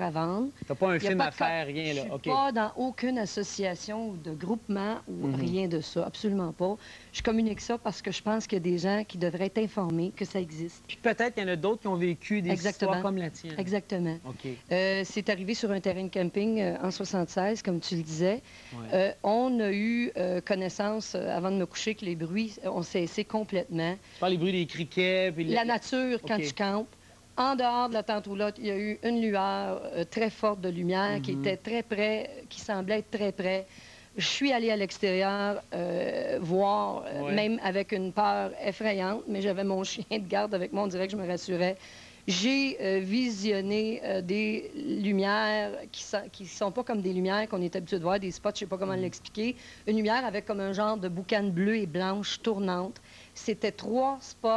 à vendre. T'as pas un Il y a film pas à de faire, rien, Je là. suis OK. pas dans aucune association ou de groupement ou rien de ça, absolument pas. Je communique ça parce que je pense qu'il y a des gens qui devraient être informés que ça existe. Puis peut-être qu'il y en a d'autres qui ont vécu des histoires comme la tienne. Exactement. OK. C'est arrivé sur un terrain de camping en 76, comme tu le disais. Ouais. On a eu connaissance, avant de me coucher, que les bruits ont cessé complètement. Tu parles des bruits des criquets, puis... La nature, quand OK. tu campes, en dehors de la tente roulotte, il y a eu une lueur très forte de lumière qui était très près, qui semblait être très près. Je suis allée à l'extérieur voir, même avec une peur effrayante, mais j'avais mon chien de garde avec moi, on dirait que je me rassurais. J'ai visionné des lumières qui sont pas comme des lumières qu'on est habitué de voir, des spots, je sais pas comment l'expliquer. Une lumière avec comme un genre de boucane bleue et blanche tournante. C'était 3 spots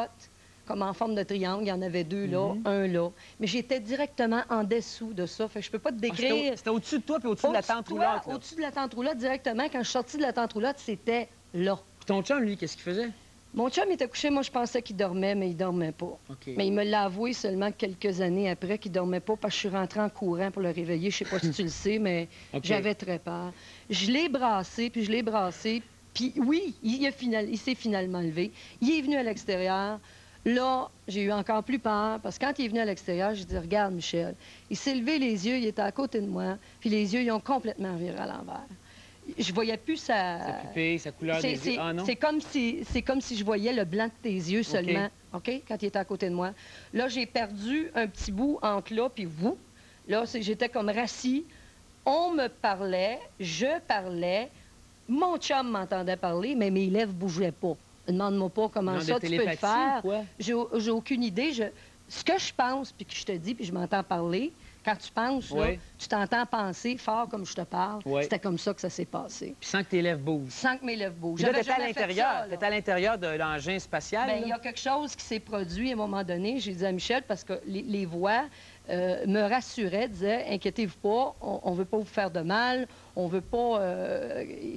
comme en forme de triangle. Il y en avait 2 là, un là. Mais j'étais directement en dessous de ça. Fait que je peux pas te décrire. C'était au-dessus de toi puis au-dessus de la tente roulotte. Au-dessus de la tente roulotte, directement. Quand je suis sortie de la tente roulotte, c'était là. Puis ton chum, lui, qu'est-ce qu'il faisait? Mon chum était couché, moi je pensais qu'il dormait, mais il dormait pas. OK. Mais il me l'a avoué seulement quelques années après qu'il dormait pas parce que je suis rentrée en courant pour le réveiller. Je sais pas si tu le sais, mais j'avais très peur. Je l'ai brassé, puis je l'ai brassé. Puis oui, il s'est finalement levé. Il est venu à l'extérieur. Là, j'ai eu encore plus peur parce que quand il est venu à l'extérieur, j'ai dit, regarde Michel, il s'est levé les yeux, il était à côté de moi, puis les yeux, ils ont complètement viré à l'envers. Je voyais plus sa pupille, sa couleur des yeux. Ah non? C'est comme si je voyais le blanc de tes yeux seulement, OK? Quand il était à côté de moi. Là, j'ai perdu un petit bout entre là puis vous. Là, j'étais comme rassis. On me parlait, je parlais. Mon chum m'entendait parler, mais mes lèvres bougeaient pas. Demande-moi pas comment ça tu peux le faire. J'ai aucune idée. Ce que je pense, puis que je te dis, puis je m'entends parler, quand tu penses, là, tu t'entends penser fort comme je te parle. C'était comme ça que ça s'est passé. Puis sans que tes lèvres bougent. Sans que mes lèvres bougent. Là, t'étais à l'intérieur. T'étais à l'intérieur de l'engin spatial. Bien, il y a quelque chose qui s'est produit à un moment donné. J'ai dit à Michel, parce que les voix me rassuraient, disaient, inquiétez-vous pas, on ne veut pas vous faire de mal, on veut pas...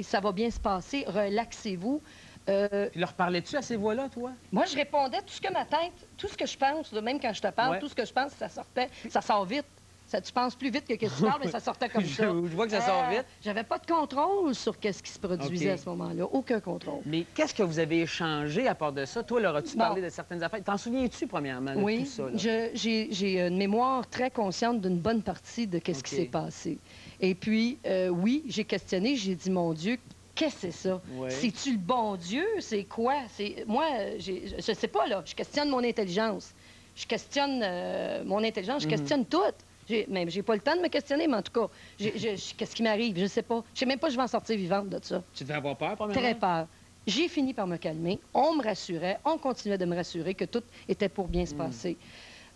ça va bien se passer, relaxez-vous. Puis leur parlais-tu à ces voix-là, toi? Moi, je répondais tout ce que ma tête, tout ce que je pense, là, même quand je te parle, tout ce que je pense, ça sortait. Ça sort vite. Tu penses plus vite que tu parles, mais ça sortait comme ça. Je vois que ça sort vite. J'avais pas de contrôle sur qu'est-ce qui se produisait à ce moment-là. Aucun contrôle. Mais qu'est-ce que vous avez échangé à part de ça? Toi, leur as-tu parlé de certaines affaires? T'en souviens-tu, premièrement, de tout ça? Oui, j'ai une mémoire très consciente d'une bonne partie de qu'est-ce qui s'est passé. Et puis, oui, j'ai questionné, j'ai dit, mon Dieu, qu'est-ce que c'est ça? C'est-tu le bon Dieu? C'est quoi? Moi, je sais pas, là. Je questionne mon intelligence. Je questionne mon intelligence, je questionne tout. Mais j'ai pas le temps de me questionner, mais en tout cas, qu'est-ce qui m'arrive? Je sais pas. Je sais même pas si je vais en sortir vivante de ça. Tu devais avoir peur, premièrement? Très peur. J'ai fini par me calmer. On me rassurait. On continuait de me rassurer que tout était pour bien se passer.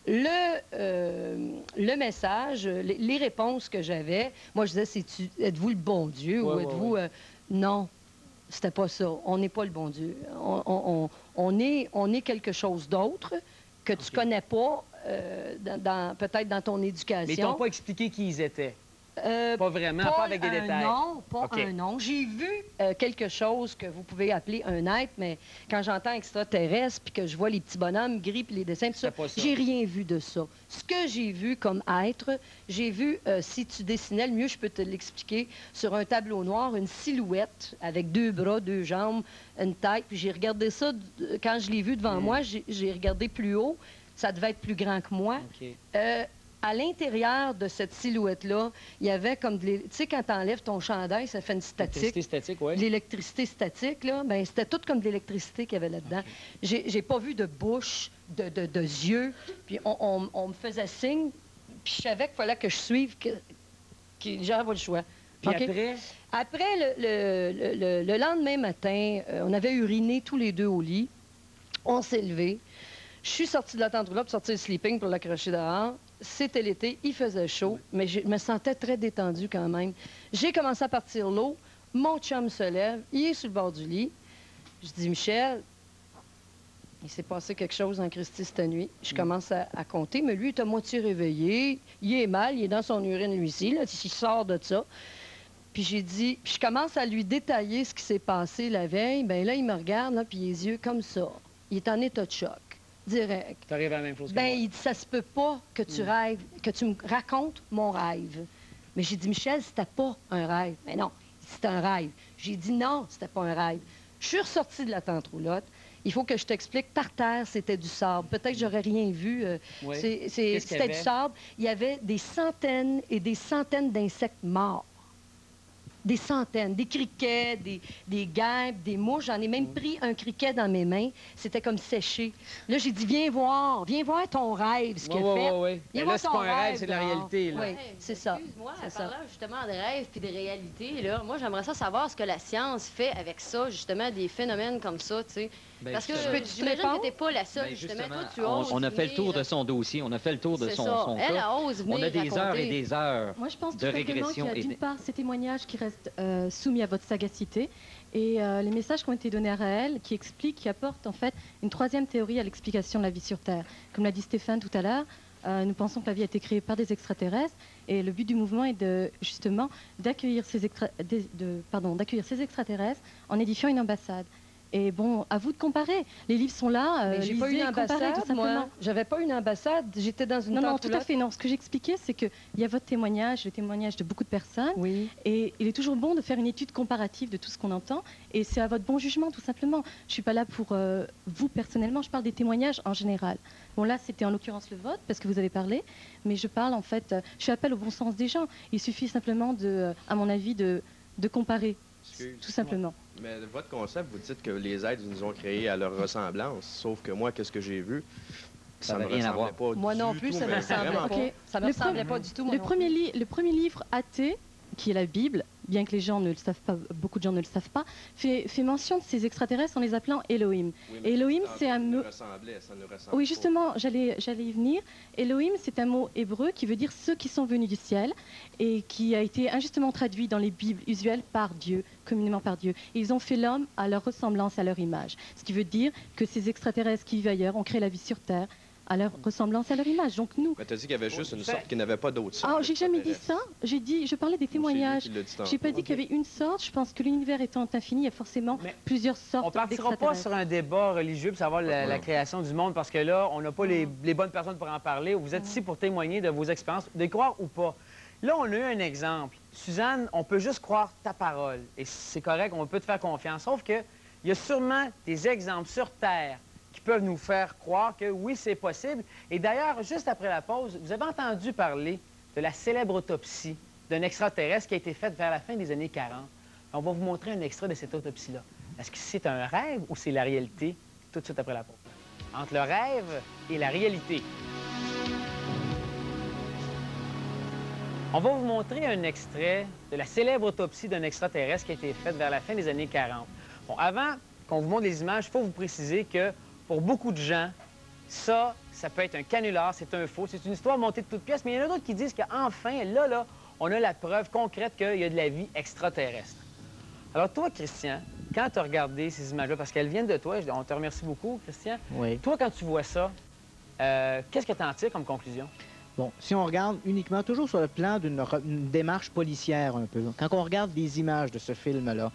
Le message, les réponses que j'avais, moi, je disais, êtes-vous le bon Dieu ou êtes-vous... Non, c'était pas ça. On n'est pas le bon Dieu. On est quelque chose d'autre que tu connais pas, peut-être dans ton éducation. Mais ils t'ont pas expliqué qui ils étaient? Pas vraiment, pas avec des détails? Non, pas un nom. J'ai vu quelque chose que vous pouvez appeler un être, mais quand j'entends extraterrestre, puis que je vois les petits bonhommes gris, puis les dessins, tout ça, j'ai rien vu de ça. Ce que j'ai vu comme être, j'ai vu, si tu dessinais, le mieux, je peux te l'expliquer, sur un tableau noir, une silhouette avec 2 bras, 2 jambes, une tête, puis j'ai regardé ça, quand je l'ai vu devant moi, j'ai regardé plus haut, ça devait être plus grand que moi. À l'intérieur de cette silhouette-là, il y avait comme... Tu sais, quand tu enlèves ton chandail, ça fait une statique. L'électricité statique, oui. L'électricité statique, là, bien, c'était tout comme de l'électricité qu'il y avait là-dedans. J'ai pas vu de bouche, de yeux, puis on me faisait signe, puis je savais qu'il fallait que je suive, que j'avais le choix. Puis après? Après, le lendemain matin, on avait uriné tous les deux au lit. On s'est levés. Je suis sortie de la tente roulotte pour sortir le sleeping pour l'accrocher dehors. C'était l'été, il faisait chaud, mais je me sentais très détendue quand même. J'ai commencé à partir l'eau. Mon chum se lève, il est sur le bord du lit. Je dis, Michel, il s'est passé quelque chose en Christie cette nuit. Je commence à compter, mais lui, il est à moitié réveillé. Il est mal, il est dans son urine, lui-ci, là, il sort de ça. Puis j'ai dit, puis je commence à lui détailler ce qui s'est passé la veille. Bien là, il me regarde, là, puis les yeux comme ça. Il est en état de choc. Direct. Tu arrives à la même chose que Ben, moi. il dit, ça se peut pas que tu rêves, que tu me racontes mon rêve. Mais j'ai dit, Michel, c'était pas un rêve. Mais non, c'était un rêve. J'ai dit, non, c'était pas un rêve. Je suis ressortie de la tente roulotte. Il faut que je t'explique, par terre, c'était du sable. Peut-être que j'aurais rien vu. Oui. C'était du sable. Il y avait des centaines et des centaines d'insectes morts. Des centaines, des criquets, des guêpes, des mouches. J'en ai même pris un criquet dans mes mains. C'était comme séché. Là, j'ai dit, viens voir ton rêve, ce qu'il a fait. Oui. Viens Là, voir c'est ton pas un rêve, rêve c'est de la dehors. réalité. Là. Oui, c'est ça. Excuse-moi, C'est ça. parlant justement de rêve puis de réalité, là, moi, j'aimerais ça savoir ce que la science fait avec ça, justement, des phénomènes comme ça, tu sais. Ben, Parce que justement. j'imagine que t'es pas la seule, Ben, justement. Toi, tu on, oses on a fait le tour venir- de son dossier, on a fait le tour de C'est son ça. Elle cas. ose venir On a des heures raconter. et des heures Moi, je pense de tout simplement qu'il y régression. a d'une part ces témoignages qui restent soumis à votre sagacité et les messages qui ont été donnés à Raël qui expliquent, qui apportent en fait une troisième théorie à l'explication de la vie sur Terre. Comme l'a dit Stéphane tout à l'heure, nous pensons que la vie a été créée par des extraterrestres et le but du mouvement est justement d'accueillir ces extraterrestres en édifiant une ambassade. Et bon, à vous de comparer. Les livres sont là. Mais j'ai pas eu lisez, une comparez, tout ambassade, moi. simplement. J'avais pas une ambassade. J'étais dans une Non, tente non, tout à roulotte. fait. Non, ce que j'expliquais, c'est qu'il y a votre témoignage, le témoignage de beaucoup de personnes. Oui. Et il est toujours bon de faire une étude comparative de tout ce qu'on entend. Et c'est à votre bon jugement, tout simplement. Je ne suis pas là pour vous personnellement, je parle des témoignages en général. Bon, là, c'était en l'occurrence le vote, parce que vous avez parlé. Mais je parle, en fait, je fais appel au bon sens des gens. Il suffit simplement, à mon avis, de comparer, tout simplement. Mais votre concept, vous dites que les êtres nous ont créés à leur ressemblance. Sauf que moi, qu'est-ce que j'ai vu? Ça me n'avait rien à ressemblait voir. pas Moi non du plus, tout, ça me mais ressemblait vraiment pas. Ok. Ça me Le ressemblait pre- pas du tout, moi Le non le premier livre athée, qui est la Bible, bien que les gens ne le savent pas, beaucoup de gens ne le savent pas, fait mention de ces extraterrestres en les appelant Elohim. Oui, Et Elohim, ça c'est un nous mot... ressemblait, ça nous ressemble Oui, pas. justement, j'allais y venir. Elohim, c'est un mot hébreu qui veut dire ceux qui sont venus du ciel et qui a été injustement traduit dans les Bibles usuelles par Dieu, communément par Dieu. Et ils ont fait l'homme à leur ressemblance, à leur image. Ce qui veut dire que ces extraterrestres qui vivent ailleurs ont créé la vie sur Terre à leur ressemblance, à leur image. Donc nous... Mais t'as dit qu'il y avait juste une sorte qui n'avait pas d'autre sorte. Ah, j'ai jamais dit ça. Je parlais des témoignages. J'ai pas dit qu'il y avait une sorte. Je pense que l'univers étant infini, il y a forcément Mais plusieurs sortes on partira pas d'extraterrestres. sur un débat religieux pour savoir la Non. création du monde, parce que là, on n'a pas les bonnes personnes pour en parler. Vous êtes ici pour témoigner de vos expériences, de croire ou pas. Là, on a eu un exemple. Suzanne, on peut juste croire ta parole. Et c'est correct, on peut te faire confiance. Sauf qu'il y a sûrement des exemples sur Terre qui peuvent nous faire croire que oui, c'est possible. Et d'ailleurs, juste après la pause, vous avez entendu parler de la célèbre autopsie d'un extraterrestre qui a été faite vers la fin des années 40. On va vous montrer un extrait de cette autopsie-là. Est-ce que c'est un rêve ou c'est la réalité? Tout de suite après la pause. Entre le rêve et la réalité. On va vous montrer un extrait de la célèbre autopsie d'un extraterrestre qui a été faite vers la fin des années 40. Bon, avant qu'on vous montre les images, il faut vous préciser que pour beaucoup de gens, ça peut être un canular, c'est un faux, c'est une histoire montée de toutes pièces, mais il y en a d'autres qui disent qu'enfin, là, on a la preuve concrète qu'il y a de la vie extraterrestre. Alors toi, Christian, quand tu as regardé ces images-là, parce qu'elles viennent de toi, on te remercie beaucoup, Christian. Oui. Toi, quand tu vois ça, qu'est-ce que tu en tires comme conclusion? Bon, si on regarde uniquement, toujours sur le plan d'une démarche policière un peu, quand on regarde des images de ce film-là,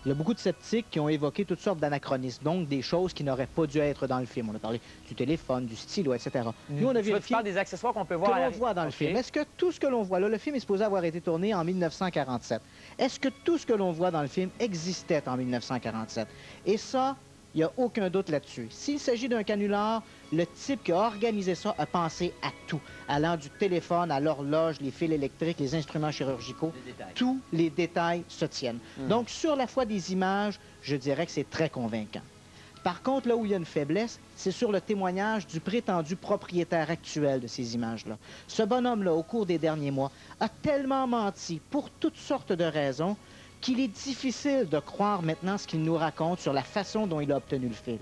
il y a beaucoup de sceptiques qui ont évoqué toutes sortes d'anachronismes, donc des choses qui n'auraient pas dû être dans le film. On a parlé du téléphone, du stylo, etc. Nous, on a Tu vérifié parles des accessoires qu'on peut que voir à l'on voit dans le OK. film. Est-ce que tout ce que l'on voit là, le film est supposé avoir été tourné en 1947. Est-ce que tout ce que l'on voit dans le film existait en 1947? Et ça, il n'y a aucun doute là-dessus. S'il s'agit d'un canular, le type qui a organisé ça a pensé à tout, allant du téléphone à l'horloge, les fils électriques, les instruments chirurgicaux. Les détails. Tous les détails se tiennent. Donc, sur la foi des images, je dirais que c'est très convaincant. Par contre, là où il y a une faiblesse, c'est sur le témoignage du prétendu propriétaire actuel de ces images-là. Ce bonhomme-là, au cours des derniers mois, a tellement menti pour toutes sortes de raisons qu'il est difficile de croire maintenant ce qu'il nous raconte sur la façon dont il a obtenu le film.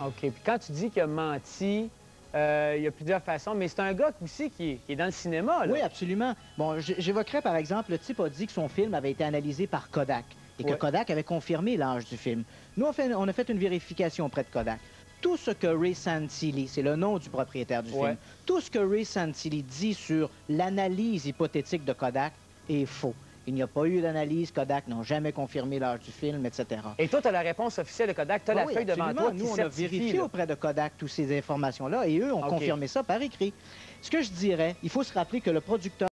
OK. Puis quand tu dis qu'il a menti, il y a plusieurs façons, mais c'est un gars aussi qui est dans le cinéma, là. Oui, absolument. Bon, j'évoquerais par exemple, le type a dit que son film avait été analysé par Kodak et que Ouais. Kodak avait confirmé l'âge du film. Nous, on a fait une vérification auprès de Kodak. Tout ce que Ray Santilli, c'est le nom du propriétaire du Ouais. film, tout ce que Ray Santilli dit sur l'analyse hypothétique de Kodak est faux. Il n'y a pas eu d'analyse. Kodak n'ont jamais confirmé l'âge du film, etc. Et toi, tu as la réponse officielle de Kodak, tu as la Oui, feuille devant absolument. toi qui Nous, on a certifie, vérifié là. auprès de Kodak toutes ces informations-là et eux ont OK. confirmé ça par écrit. Ce que je dirais, il faut se rappeler que le producteur